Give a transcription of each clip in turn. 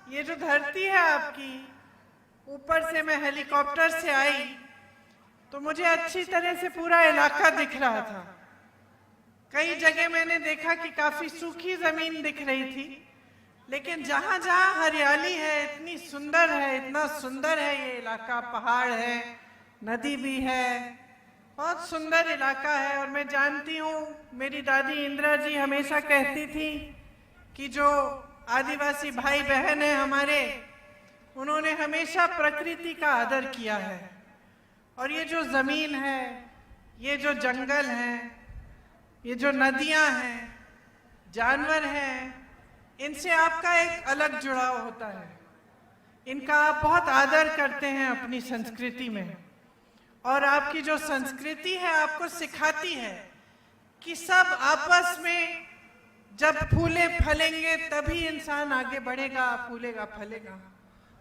ये जो धरती है आपकी, ऊपर से मैं हेलीकॉप्टर से आई तो मुझे अच्छी तरह से पूरा इलाका दिख रहा था। कई जगह मैंने देखा कि काफी सूखी जमीन दिख रही थी, लेकिन जहां जहां हरियाली है, इतनी सुंदर है, इतना सुंदर है ये इलाका। पहाड़ है, नदी भी है, बहुत सुंदर इलाका है। और मैं जानती हूँ, मेरी दादी इंदिरा जी हमेशा कहती थी कि जो आदिवासी भाई बहन है हमारे, उन्होंने हमेशा प्रकृति का आदर किया है। और ये जो जमीन है, ये जो जंगल है, ये जो नदियां हैं, जानवर हैं, इनसे आपका एक अलग जुड़ाव होता है। इनका आप बहुत आदर करते हैं अपनी संस्कृति में। और आपकी जो संस्कृति है आपको सिखाती है कि सब आपस में जब फूले फलेंगे तभी इंसान आगे बढ़ेगा, फूलेगा फलेगा।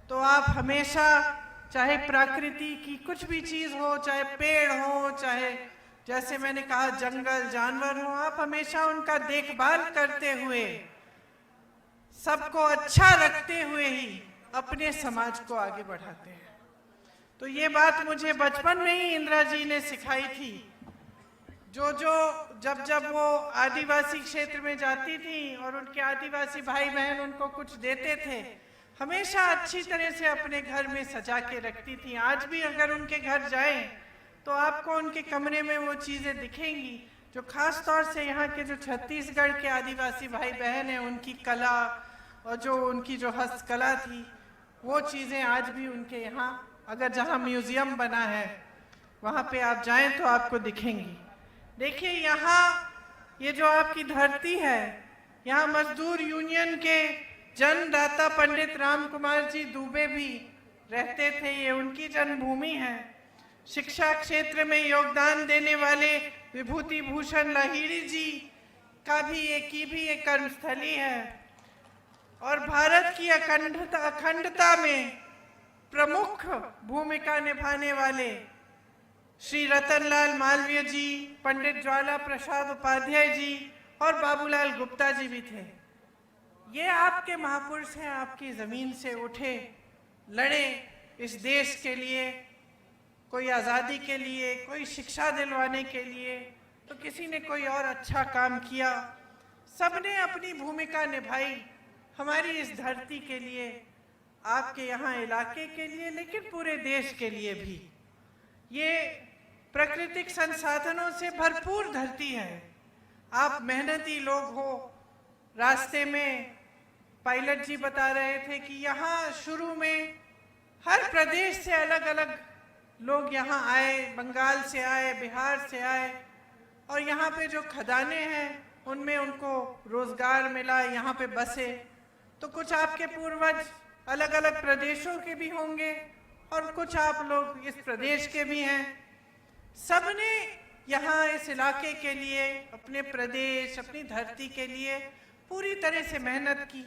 तो आप हमेशा, चाहे प्रकृति की कुछ भी चीज हो, चाहे पेड़ हो, चाहे जैसे मैंने कहा जंगल जानवर हो, आप हमेशा उनका देखभाल करते हुए, सबको अच्छा रखते हुए ही अपने समाज को आगे बढ़ाते हैं। तो ये बात मुझे बचपन में ही इंदिरा जी ने सिखाई थी। जब वो आदिवासी क्षेत्र में जाती थी और उनके आदिवासी भाई बहन उनको कुछ देते थे, हमेशा अच्छी तरह से अपने घर में सजा के रखती थी। आज भी अगर उनके घर जाएं तो आपको उनके कमरे में वो चीज़ें दिखेंगी जो खास तौर से यहाँ के जो छत्तीसगढ़ के आदिवासी भाई बहन हैं, उनकी कला और जो उनकी जो हस्तकला थी, वो चीज़ें आज भी उनके यहाँ, अगर जहाँ म्यूजियम बना है वहाँ पे आप जाएं तो आपको दिखेंगी। देखिए यहाँ ये जो आपकी धरती है, यहाँ मजदूर यूनियन के जन्मदाता पंडित राम कुमार जी दुबे भी रहते थे, ये उनकी जन्मभूमि है। शिक्षा क्षेत्र में योगदान देने वाले विभूति भूषण लाहिड़ी जी का भी एक कर्मस्थली है। और भारत की अखंडता में प्रमुख भूमिका निभाने वाले श्री रतनलाल मालवीय जी, पंडित ज्वाला प्रसाद उपाध्याय जी और बाबूलाल गुप्ता जी भी थे। ये आपके महापुरुष हैं, आपकी ज़मीन से उठे, लड़े इस देश के लिए, कोई आज़ादी के लिए, कोई शिक्षा दिलवाने के लिए, तो किसी ने कोई और अच्छा काम किया। सबने अपनी भूमिका निभाई हमारी इस धरती के लिए, आपके यहाँ इलाके के लिए, लेकिन पूरे देश के लिए भी। ये प्राकृतिक संसाधनों से भरपूर धरती है। आप मेहनती लोग हो। रास्ते में पायलट जी बता रहे थे कि यहाँ शुरू में हर प्रदेश से अलग अलग लोग यहाँ आए, बंगाल से आए, बिहार से आए, और यहाँ पे जो खदानें हैं उनमें उनको रोजगार मिला, यहाँ पे बसे। तो कुछ आपके पूर्वज अलग अलग प्रदेशों के भी होंगे और कुछ आप लोग इस प्रदेश के भी हैं। सबने यहाँ इस इलाके के लिए, अपने प्रदेश, अपनी धरती के लिए पूरी तरह से मेहनत की,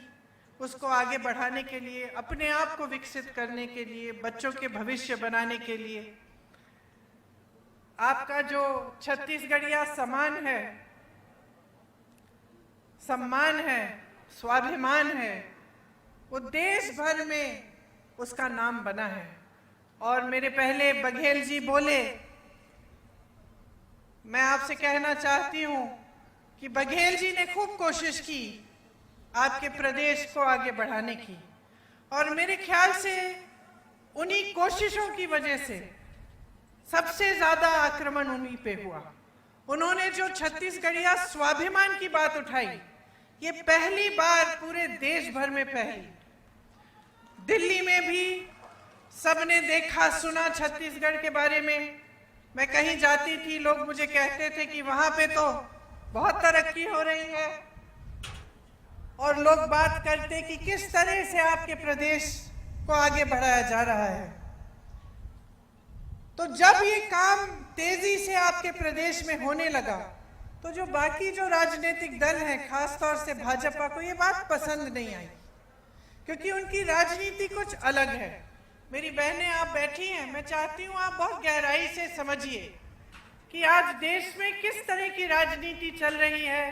उसको आगे बढ़ाने के लिए, अपने आप को विकसित करने के लिए, बच्चों के भविष्य बनाने के लिए। आपका जो छत्तीसगढ़िया सम्मान है, स्वाभिमान है, वो देश भर में उसका नाम बना है। और मेरे पहले बघेल जी बोले, मैं आपसे कहना चाहती हूँ कि बघेल जी ने खूब कोशिश की आपके प्रदेश को आगे बढ़ाने की, और मेरे ख्याल से उन्हीं कोशिशों की वजह से सबसे ज्यादा आक्रमण उन्हीं पे हुआ। उन्होंने जो छत्तीसगढ़िया स्वाभिमान की बात उठाई, ये पहली बार पूरे देश भर में फैली। दिल्ली में भी सबने देखा सुना छत्तीसगढ़ के बारे में। मैं कहीं जाती थी, लोग मुझे कहते थे कि वहां पे तो बहुत तरक्की हो रही है, और लोग बात करते कि किस तरह से आपके प्रदेश को आगे बढ़ाया जा रहा है। तो जब ये काम तेजी से आपके प्रदेश में होने लगा, तो जो बाकी जो राजनीतिक दल हैं, खासतौर से भाजपा को ये बात पसंद नहीं आई, क्योंकि उनकी राजनीति कुछ अलग है। मेरी बहनें आप बैठी हैं, मैं चाहती हूँ आप बहुत गहराई से समझिए कि आज देश में किस तरह की राजनीति चल रही है,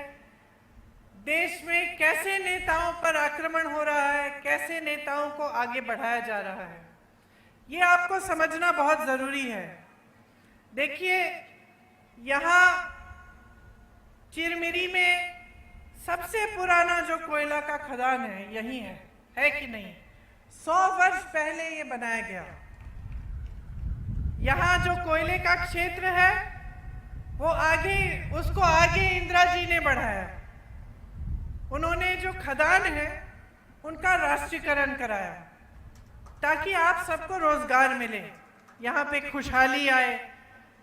देश में कैसे नेताओं पर आक्रमण हो रहा है, कैसे ऐसे नेताओं को आगे बढ़ाया जा रहा है, ये आपको समझना बहुत जरूरी है। देखिए, यहाँ चिरमिरी में सबसे पुराना जो कोयला का खदान है यही है कि नहीं? 100 वर्ष पहले ये बनाया गया। यहाँ जो कोयले का क्षेत्र है वो उसको आगे इंदिरा जी ने बढ़ाया। उन्होंने जो खदान है उनका राष्ट्रीयकरण कराया ताकि आप सबको रोजगार मिले, यहाँ पे खुशहाली आए,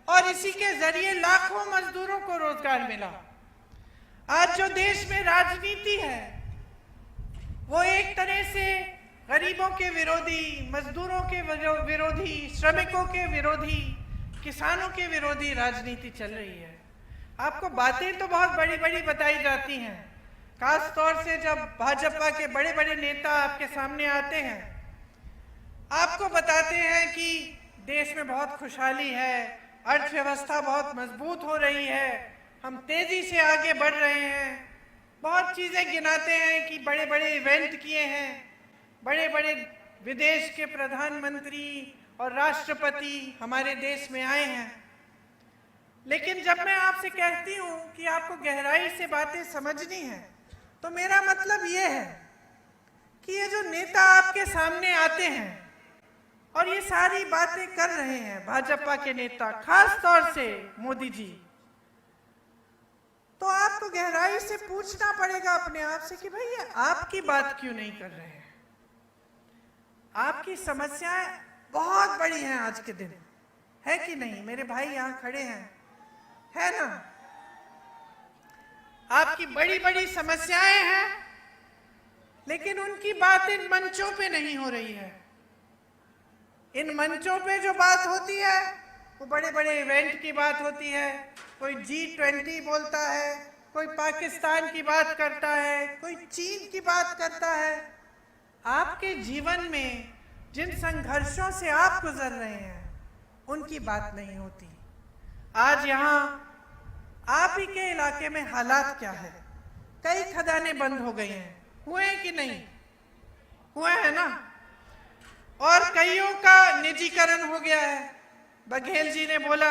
और इसी के जरिए लाखों मजदूरों को रोजगार मिला। आज जो देश में राजनीति है वो एक तरह से गरीबों के विरोधी, मजदूरों के विरोधी, श्रमिकों के विरोधी, किसानों के विरोधी राजनीति चल रही है। आपको बातें तो बहुत बड़ी बड़ी बताई जाती हैं, खास तौर से जब भाजपा के बड़े बड़े नेता आपके सामने आते हैं, आपको बताते हैं कि देश में बहुत खुशहाली है, अर्थव्यवस्था बहुत मजबूत हो रही है, हम तेजी से आगे बढ़ रहे हैं, बहुत चीजें गिनाते हैं कि बड़े बड़े इवेंट किए हैं, बड़े बड़े विदेश के प्रधानमंत्री और राष्ट्रपति हमारे देश में आए हैं। लेकिन जब मैं आपसे कहती हूँ कि आपको गहराई से बातें समझनी है, तो मेरा मतलब ये है कि ये जो नेता आपके सामने आते हैं और ये सारी बातें कर रहे हैं, भाजपा के नेता, खास तौर से मोदी जी, तो आपको गहराई से पूछना पड़ेगा अपने आप से कि भाई ये आपकी बात क्यों नहीं कर रहे हैं? आपकी समस्याएं बहुत बड़ी हैं आज के दिन, है कि नहीं? मेरे भाई यहाँ खड़े हैं, है ना? आपकी बड़ी बड़ी समस्याएं हैं, लेकिन उनकी बात इन मंचों पे नहीं हो रही है। इन मंचों पे जो बात होती है वो बड़े बड़े इवेंट की बात होती है। कोई G20 बोलता है, कोई पाकिस्तान की बात करता है, कोई चीन की बात करता है। आपके जीवन में जिन संघर्षों से आप गुजर रहे हैं उनकी बात नहीं होती। आज यहाँ आप ही के इलाके में हालात क्या है? कई खदानें बंद हो गई हैं, हुए हैं कि नहीं? हुए हैं ना? और कईयों का निजीकरण हो गया है। बघेल जी ने बोला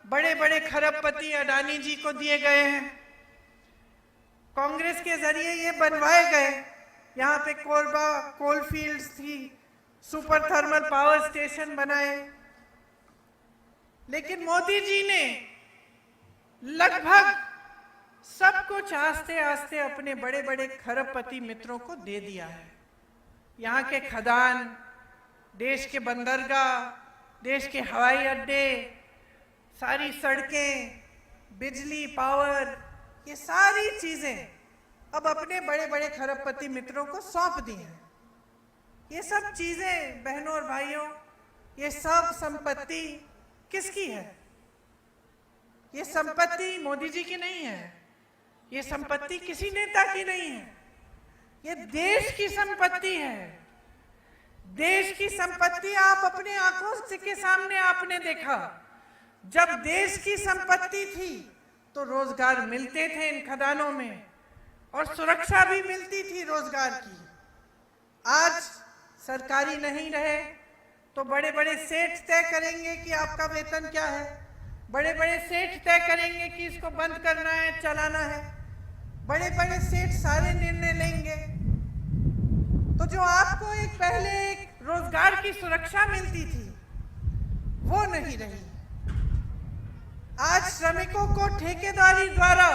बड़े बड़े खरबपति अडानी जी को दिए गए हैं, कांग्रेस के जरिए ये बनवाए गए। यहाँ पे कोरबा कोल फील्ड्स थी, सुपर थर्मल पावर स्टेशन बनाए, लेकिन मोदी जी ने लगभग सब कुछ आस्ते आस्ते अपने बड़े बड़े खरबपति मित्रों को दे दिया है। यहाँ के खदान, देश के बंदरगाह, देश के हवाई अड्डे, सारी सड़कें, बिजली, पावर, ये सारी चीजें अब अपने बड़े बड़े खरबपति मित्रों को सौंप दी हैं। ये सब चीजें बहनों और भाइयों, ये सब संपत्ति किसकी है? ये संपत्ति मोदी जी की नहीं है, ये संपत्ति किसी नेता की नहीं है, ये देश की संपत्ति है। देश की संपत्ति आप अपने आंखों के सामने आपने देखा। जब देश की संपत्ति थी तो रोजगार मिलते थे इन खदानों में, और सुरक्षा भी मिलती थी रोजगार की। आज सरकारी नहीं रहे तो बड़े बड़े सेठ तय करेंगे कि आपका वेतन क्या है, बड़े बड़े सेठ तय करेंगे कि इसको बंद करना है, चलाना है, बड़े बड़े सेठ सारे निर्णय लेंगे। तो जो आपको पहले एक रोजगार की सुरक्षा मिलती थी वो नहीं रही। आज श्रमिकों को ठेकेदारी द्वारा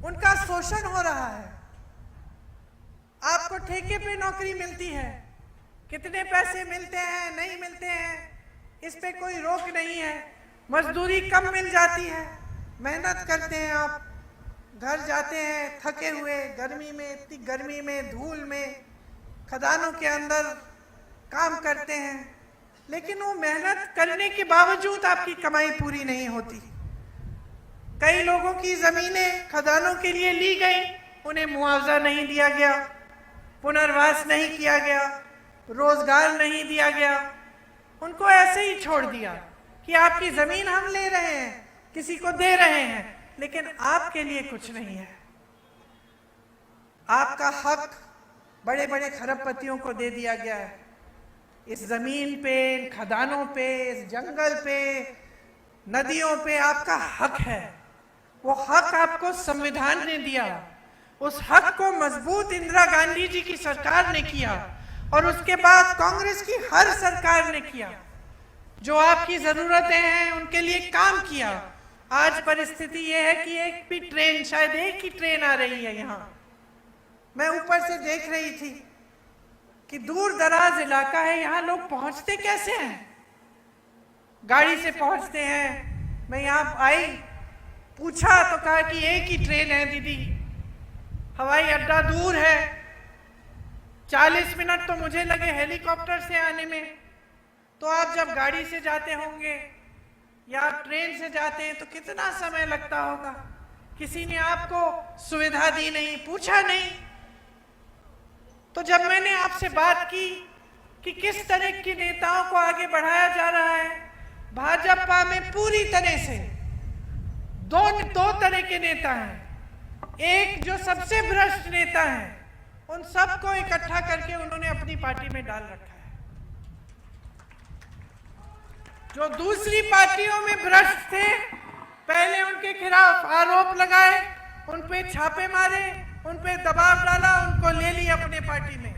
उनका शोषण हो रहा है। आपको ठेके पे नौकरी मिलती है, कितने पैसे मिलते हैं, नहीं मिलते हैं, इस पे कोई रोक नहीं है। मजदूरी कम मिल जाती है, मेहनत करते हैं आप, घर जाते हैं थके हुए, गर्मी में, इतनी गर्मी में, धूल में, खदानों के अंदर काम करते हैं, लेकिन वो मेहनत करने के बावजूद आपकी कमाई पूरी नहीं होती। कई लोगों की जमीनें खदानों के लिए ली गई, उन्हें मुआवजा नहीं दिया गया, पुनर्वास नहीं किया गया, रोजगार नहीं दिया गया, उनको ऐसे ही छोड़ दिया कि आपकी जमीन हम ले रहे हैं, किसी को दे रहे हैं, लेकिन आपके लिए कुछ नहीं है। आपका हक बड़े बड़े खरबपतियों को दे दिया गया है। इस जमीन पे, इन खदानों पे, इस जंगल पे, नदियों पे आपका हक है। वो हक आपको संविधान ने दिया। उस हक को मजबूत इंदिरा गांधी जी की सरकार ने किया और उसके बाद कांग्रेस की हर सरकार ने किया। जो आपकी जरूरतें हैं उनके लिए काम किया। आज परिस्थिति ये है कि एक भी ट्रेन, शायद एक ही ट्रेन आ रही है यहाँ। मैं ऊपर से देख रही थी कि दूर दराज इलाका है, यहाँ लोग पहुंचते कैसे हैं? गाड़ी से पहुंचते हैं। मैं यहाँ आई, पूछा तो कहा कि एक ही ट्रेन है दीदी, हवाई अड्डा दूर है, 40 मिनट तो मुझे लगे हेलीकॉप्टर से आने में। तो आप जब गाड़ी से जाते होंगे या आप ट्रेन से जाते हैं तो कितना समय लगता होगा? किसी ने आपको सुविधा दी नहीं, पूछा नहीं। तो जब मैंने आपसे बात की कि किस तरह के नेताओं को आगे बढ़ाया जा रहा है, भाजपा में पूरी तरह से दो तरह के नेता हैं। एक जो सबसे भ्रष्ट नेता है, उन सबको इकट्ठा करके उन्होंने अपनी पार्टी में डाल रखा है। जो दूसरी पार्टियों में भ्रष्ट थे, पहले उनके खिलाफ आरोप लगाए, उन पे छापे मारे, उन पे दबाव डाला, उनको ले लिया अपने पार्टी में।